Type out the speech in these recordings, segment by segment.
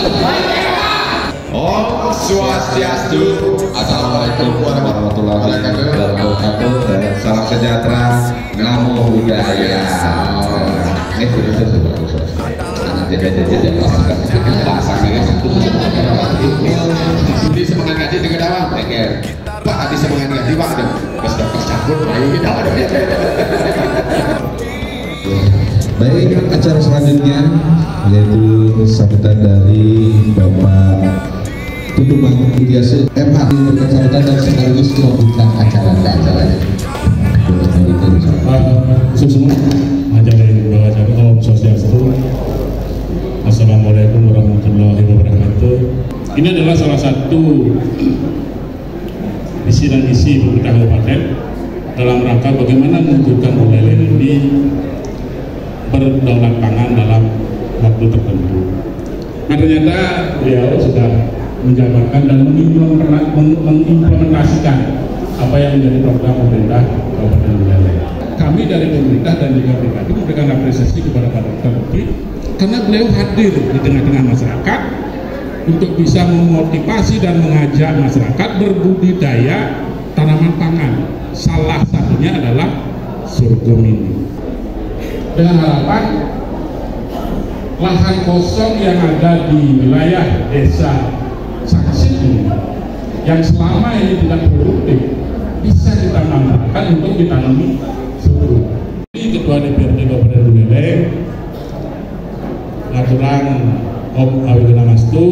Om Swastiastu. Assalamualaikum warahmatullahi wabarakatuh. Salam sejahtera. Namo Buddhaya. Jadi semangat ngaji dengan dawang. Pak, habis semangat ngaji Pak, ada pas campur. Ayo kita ada. Baik, acara selanjutnya yaitu sambutan dari Bapak Tutu Bang Biasa MH berkecamatan dan sekaligus membuka acara-acaranya. Semua ajarin bahwa Om Swastiastu. Assalamualaikum warahmatullahi wabarakatuh. Ini adalah salah satu visi dan misi pemerintah kabupaten dalam rangka bagaimana mewujudkan Buleleng ini berdaulat pangan dalam waktu tertentu. Nah, ternyata beliau sudah menjabarkan dan mengimplementasikan apa yang menjadi program pemerintah Kabupaten Buleleng. Kami dari pemerintah dan juga pribadi memberikan apresiasi kepada Pak Dr. Lutfi karena beliau hadir di tengah-tengah masyarakat untuk bisa memotivasi dan mengajak masyarakat berbudidaya tanaman pangan. Salah satunya adalah sorghum ini. Dengan harapan lahan kosong yang ada di wilayah desa Sangsit ini yang selama ini tidak produktif bisa kita manfaatkan untuk ditanami sorghum. Ini Ketua DPRD Kabupaten Buleleng aturan Om Awigana Mastu,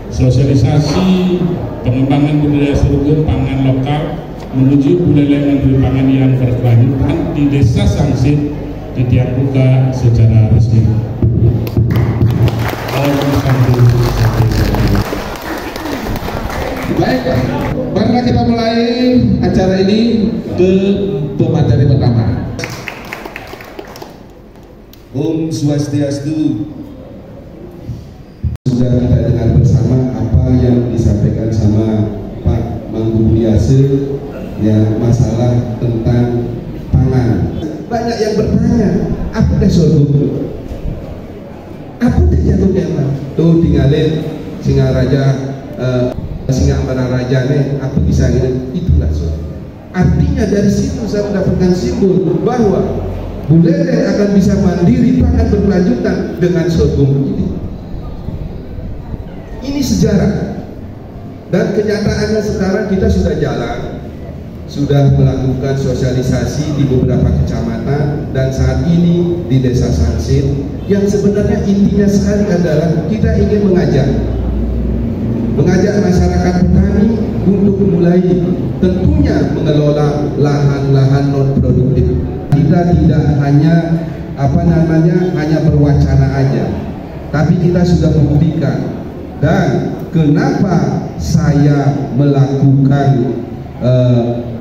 sosialisasi pengembangan budidaya sorghum pangan lokal menuju Buleleng Mandiri Pangan yang berkelanjutan di Desa Sangsit dibuka secara resmi. Baik, marilah kita mulai acara ini ke pemateri pertama. Om Swastiastu. Sudah kita dengar bersama apa yang disampaikan sama Pak Mangku Biasa ya, masalah tentang pangan. Banyak yang bertanya, apa teh sorghum? Apa teh jatuh tema? Tuh tinggalin Singaraja, Singamara Raja nih, apa bisa ini? Itulah sorghum. Artinya dari situ saya mendapatkan simbol bahwa Buleleng akan bisa mandiri pangan berkelanjutan dengan sorghum ini. Ini sejarah dan kenyataannya sekarang kita sudah jalan. Sudah melakukan sosialisasi di beberapa kecamatan dan saat ini di Desa Sangsit yang sebenarnya intinya sekali adalah kita ingin mengajak masyarakat petani untuk mulai tentunya mengelola lahan-lahan non produktif. Kita tidak hanya hanya berwacana aja, tapi kita sudah membuktikan. Dan kenapa saya melakukan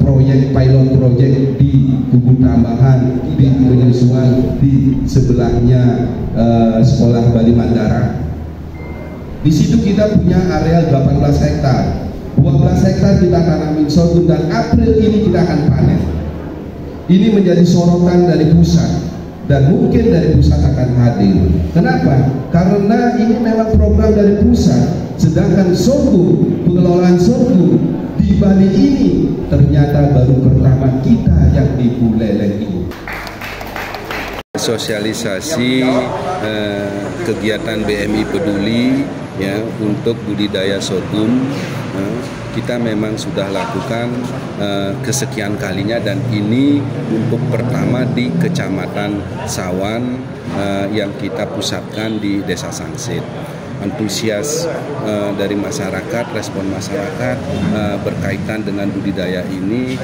proyek pilot project di Kubu Tambahan di Penyusuan di sebelahnya sekolah Bali Mandara. Di situ kita punya area 18 hektar. 12 hektar kita tanamin sorghum dan April ini kita akan panen. Ini menjadi sorotan dari pusat dan mungkin dari pusat akan hadir. Kenapa? Karena ini memang program dari pusat. Sedangkan sorghum, pengelolaan sorghum di Bali ini ternyata baru pertama kita yang di Buleleng ini. Sosialisasi kegiatan BMI Peduli ya untuk budidaya sorghum kita memang sudah lakukan kesekian kalinya dan ini untuk pertama di Kecamatan Sawan yang kita pusatkan di Desa Sangsit. Antusias dari masyarakat, respon masyarakat berkaitan dengan budidaya ini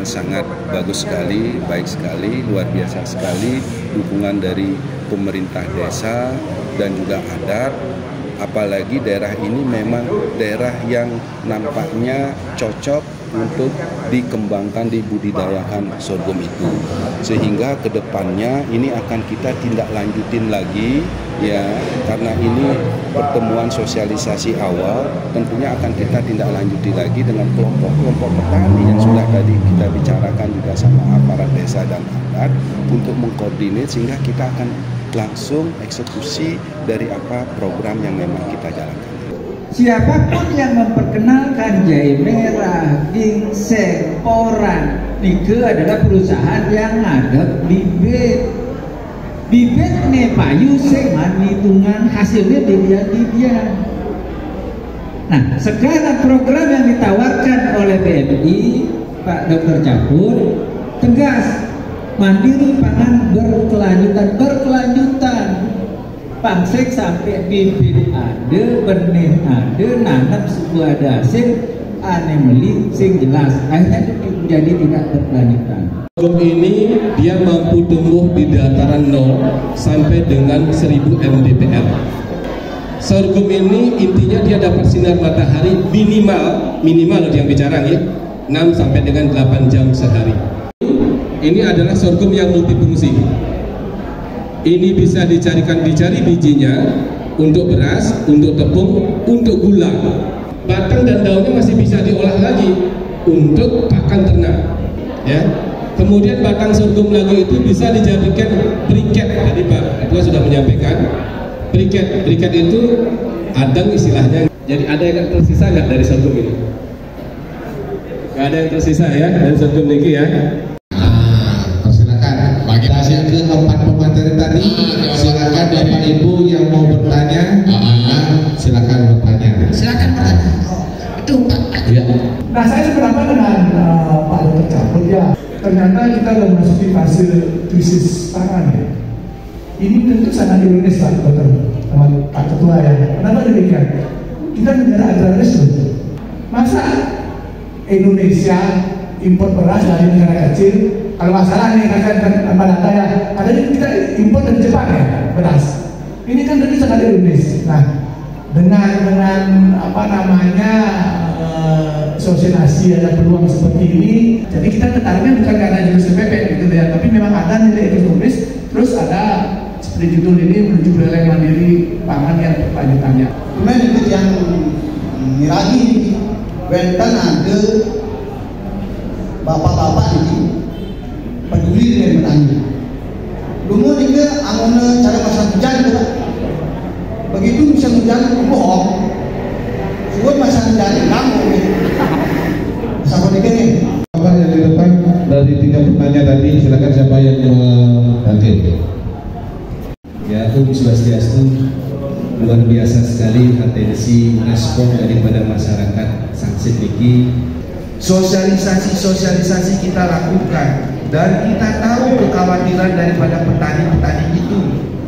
sangat bagus sekali, baik sekali, luar biasa sekali. Dukungan dari pemerintah desa dan juga adat, apalagi daerah ini memang daerah yang nampaknya cocok untuk dikembangkan, dibudidayakan sorghum itu, sehingga kedepannya ini akan kita tindak lanjutin lagi ya, karena ini pertemuan sosialisasi awal, tentunya akan kita tindak lanjuti lagi dengan kelompok-kelompok petani yang sudah tadi kita bicarakan juga sama aparat desa dan adat untuk mengkoordinir, sehingga kita akan langsung eksekusi dari apa program yang memang kita jalankan. Siapapun yang memperkenalkan jahe merah, ginseng, poran, nike adalah perusahaan yang ngadep bibit. Bibit nih payu seman hitungan hasilnya dilihat dia. Nah, sekarang program yang ditawarkan oleh BMI, Pak Dr. Capur, tegas, mandiri pangan berkelanjutan. Pangsek sampai bibit ada, benih ada, nanam sebuah hasil, ane meli sing jelas. Akhirnya itu jadi tidak berkelanjutan. Sorghum ini dia mampu tumbuh di dataran 0 sampai dengan 1000 mdpl. Sorghum ini intinya dia dapat sinar matahari minimal yang bicara ya, 6 sampai dengan 8 jam sehari. Ini adalah sorghum yang multifungsi. Ini bisa dicari bijinya untuk beras, untuk tepung, untuk gula. Batang dan daunnya masih bisa diolah lagi untuk pakan ternak. Ya. Kemudian batang sorghum lagi itu bisa dijadikan briket. Tadi Pak Ketua sudah menyampaikan. Briket itu adang istilahnya. Jadi ada yang tersisa nggak dari sorghum ini? Nggak ada yang tersisa ya dari sorghum ini ya. Bagi hasil ke 4 pemateri tadi, silakan Bapak Ibu yang mau bertanya, silakan bertanya. Itu Pak. Ya. Nah, saya sependapat dengan Pak Dr. Capur ya. Ternyata kita sudah memasuki fase krisis pangan ya. Ini tentu sangat ironis Pak Dr. Pak Ketua ya. Kenapa demikian? Kita negara agraris loh. Masa Indonesia impor beras dari negara kecil? Kalau masalah nih kan data ya, ada kita impor dari Jepang ya beras. Ini kan tentu sangat ironis. Nah, dengan apa namanya sosialisasi ada peluang seperti ini, jadi kita tertariknya bukan karena jalur CPP gitu ya, tapi memang ada nilai ekonomis. Terus ada seperti judul ini menuju wilayah mandiri pangan yang berkelanjutannya. Kemudian itu yang miragi Wenten ada bapak-bapak ini peduli dengan petani. Dulu ni ke angona cara masa hujan tu. Begitu musim hujan bohong. Suat masa hujan kamu. Siapa ni? Bapak yang di depan dari 3 pertanyaan tadi, silakan siapa yang bangkit. Ya, Om Swastiastu. Luar biasa sekali atensi respon daripada masyarakat Sangsep ini. Sosialisasi kita lakukan dan kita tahu kekhawatiran daripada petani-petani itu.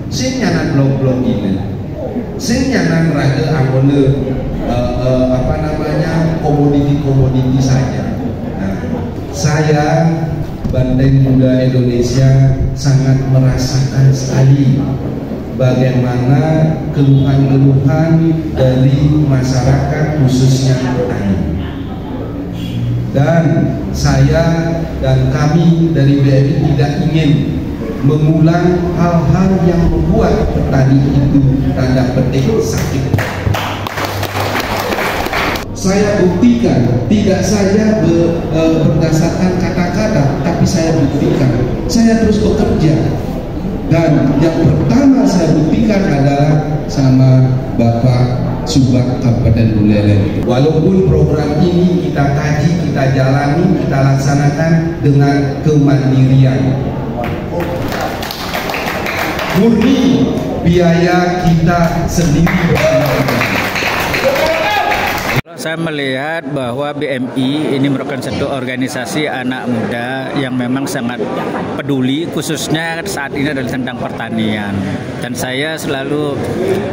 Sing nyanan blok-blok ini, sing nyanan raga angone komoditi saja. Nah, saya Banteng Muda Indonesia sangat merasakan sekali bagaimana keluhan-keluhan dari masyarakat khususnya petani. Dan saya dan kami dari BMI tidak ingin mengulang hal-hal yang membuat petani itu tanda petik sakit. Saya buktikan, tidak saya berdasarkan kata-kata, tapi saya buktikan. Saya terus bekerja. Dan yang pertama saya buktikan adalah sama Bapak Subak Kabupaten Buleleng. Walaupun program ini kita kaji, kita jalani, kita laksanakan dengan kemandirian. Murni biaya kita sendiri. Saya melihat bahwa BMI ini merupakan satu organisasi anak muda yang memang sangat peduli, khususnya saat ini adalah tentang pertanian. Dan saya selalu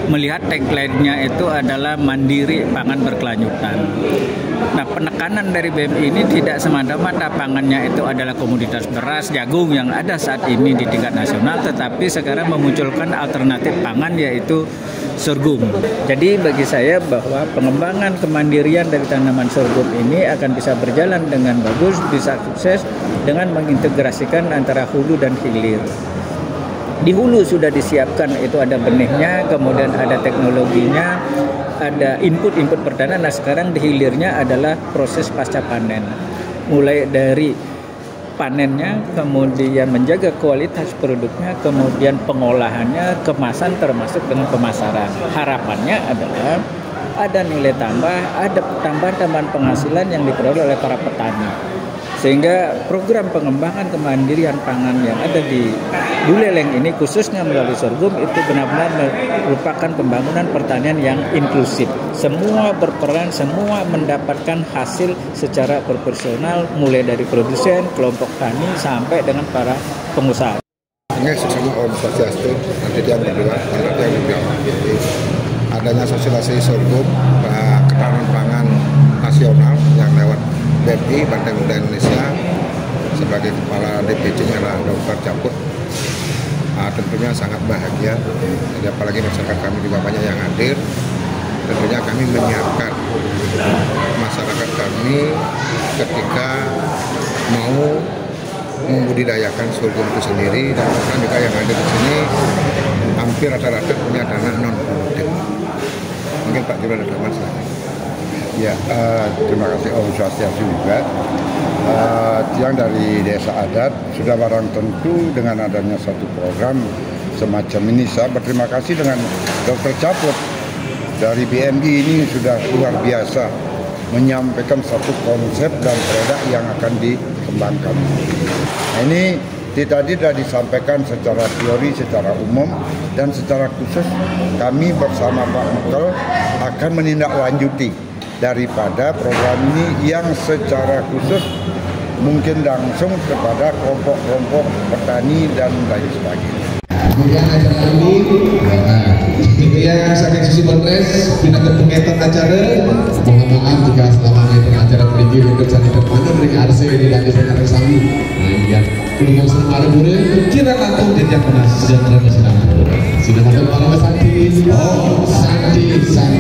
melihat tagline-nya itu adalah mandiri pangan berkelanjutan. Nah, penekanan dari BMI ini tidak semata-mata pangannya itu adalah komoditas beras, jagung yang ada saat ini di tingkat nasional, tetapi sekarang memunculkan alternatif pangan yaitu sorghum. Jadi bagi saya bahwa pengembangan kemandirian dari tanaman sorghum ini akan bisa berjalan dengan bagus, bisa sukses dengan mengintegrasikan antara hulu dan hilir. Di hulu sudah disiapkan, itu ada benihnya, kemudian ada teknologinya, ada input pertanian. Nah, sekarang di hilirnya adalah proses pasca panen. Mulai dari panennya, kemudian menjaga kualitas produknya, kemudian pengolahannya, kemasan termasuk dengan pemasaran. Harapannya adalah ada nilai tambah, ada tambahan penghasilan yang diperoleh oleh para petani. Sehingga program pengembangan kemandirian pangan yang ada di Buleleng ini khususnya melalui sorghum itu benar-benar merupakan pembangunan pertanian yang inklusif. Semua berperan, semua mendapatkan hasil secara proporsional mulai dari produsen, kelompok tani sampai dengan para pengusaha. Ini sesama Om Swastiastu, nanti dia berdua, nanti yang lebih adanya sosialisasi sorghum, ketahanan pangan nasional yang lewat BMI Banteng Muda Indonesia sebagai kepala DPC-nya adalah Dr. Caput. Tentunya sangat bahagia, jadi apalagi masyarakat kami juga banyak yang hadir. Tentunya kami menyiapkan masyarakat kami ketika mau membudidayakan sorghum itu sendiri, dan bahkan juga yang ada di sini hampir rata-rata punya tanah non produktif. Mungkin Pak Jura ada masalah. Ya, terima kasih Om Swastiastu juga. Yang dari desa adat sudah barang tentu dengan adanya satu program semacam ini, saya berterima kasih dengan Dr. Caput dari BMI ini sudah luar biasa menyampaikan satu konsep dan produk yang akan dikembangkan. Nah, ini tadi sudah disampaikan secara teori, secara umum, dan secara khusus kami bersama Pak Mekel akan menindaklanjuti daripada program ini yang secara khusus mungkin langsung kepada kelompok-kelompok petani dan lain sebagainya. Kemudian acara ini, itu yang saya sisi Polres, pindah ke pengetan acara. Mohon maaf jika selama pengetan acara pergi bekerja di depan dari RC ini dan dengan bersama. Nah, kedua semua murid kira langsung jenjang penas sejahtera masyarakat. Sudah pada para santi, santi.